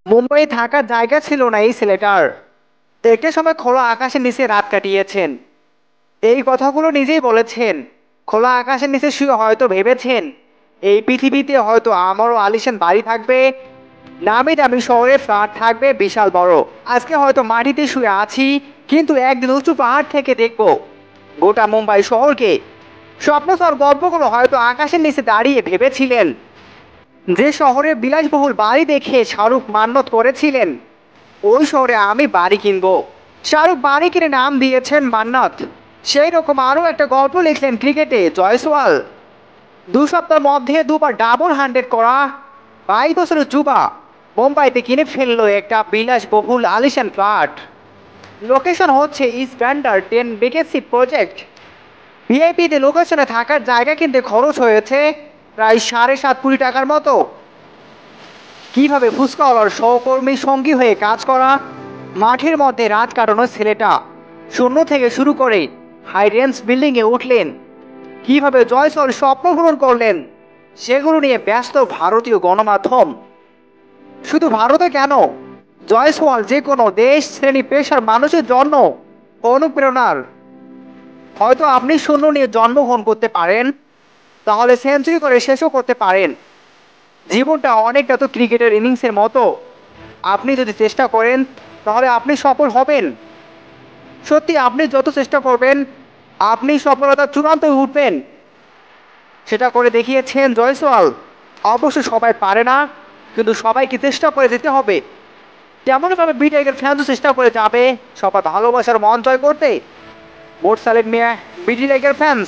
মুম্বাই থাকার জায়গা ছিল না এই ছেলেটার। একটা সময় খোলা আকাশের নিচে রাত কাটিয়েছেন, এই কথাগুলো নিজেই বলেছেন। খোলা আকাশের নিচে শুয়ে হয়তো ভেবেছেন এই পৃথিবীতে হয়তো আমারও আলিশান বাড়ি থাকবে, নামি দামি শহরে ফ্ল্যাট থাকবে বিশাল বড়। আজকে হয়তো মাটিতে শুয়ে আছি, কিন্তু একদিন উঁচু পাহাড় থেকে দেখব গোটা মুম্বাই শহরকে। স্বপ্নচর গল্পগুলো হয়তো আকাশের নিচে দাঁড়িয়ে ভেবেছিলেন যে শহরে বিলাসবহুল বাড়ি দেখে শাহরুখ মান্যত করেছিলেন ওই শহরে আমি বাড়ি কিনবো। শাহরুখ বাড়ি কিনে নাম দিয়েছেন মান্নাত। সেই রকম আরও একটা গল্প লিখলেন ক্রিকেটে জয়সওয়াল। 2 সপ্তাহের মধ্যে দুবার ডাবল 100 করা 22 বছরের যুবা মুম্বাইতে কিনে ফেললো একটা বিলাসবহুল আলিশান ফ্ল্যাট। লোকেশন হচ্ছে ইস্ট ব্যান্ডার 10 বিকেসি প্রজেক্ট। ভিআইপিতে লোকেশনে থাকার জায়গা কিনতে খরচ হয়েছে প্রায় 7.5 কোটি টাকার মতো। কিভাবে ফুসকাওয়ালার সহকর্মী সঙ্গী হয়ে কাজ করা, মাঠের মধ্যে রাত কাটানো ছেলেটা শূন্য থেকে শুরু করে হাই রেঞ্জ বিল্ডিংয়ে উঠলেন, কিভাবে জয়সল স্বপ্ন পূরণ করলেন, সেগুলো নিয়ে ব্যস্ত ভারতীয় গণমাধ্যম। শুধু ভারতে কেন, জয়সওয়াল যে কোনো দেশ শ্রেণী পেশার মানুষের জন্য অনুপ্রেরণার। হয়তো আপনি শূন্য নিয়ে জন্মগ্রহণ করতে পারেন, তাহলে সেঞ্চুরি করে শেষও করতে পারেন। জীবনটা অনেকটা তো ক্রিকেটের ইনিংসের মতো, আপনি যদি চেষ্টা করেন তাহলে আপনি সফল হবেন। সত্যি আপনি যত চেষ্টা করবেন আপনি সফলতার চূড়ান্ত উঠবেন, সেটা করে দেখিয়েছেন জয়সওয়াল। অবশ্য সবাই পারে না, কিন্তু সবাইকে চেষ্টা করে যেতে হবে। তেমনভাবে বি টাইগার ফ্যান্সও চেষ্টা করে যাবে সবার ভালোবাসার মন জয় করতে। মোট সালেম মিয়া, বিডি টাইগার ফ্যান্স।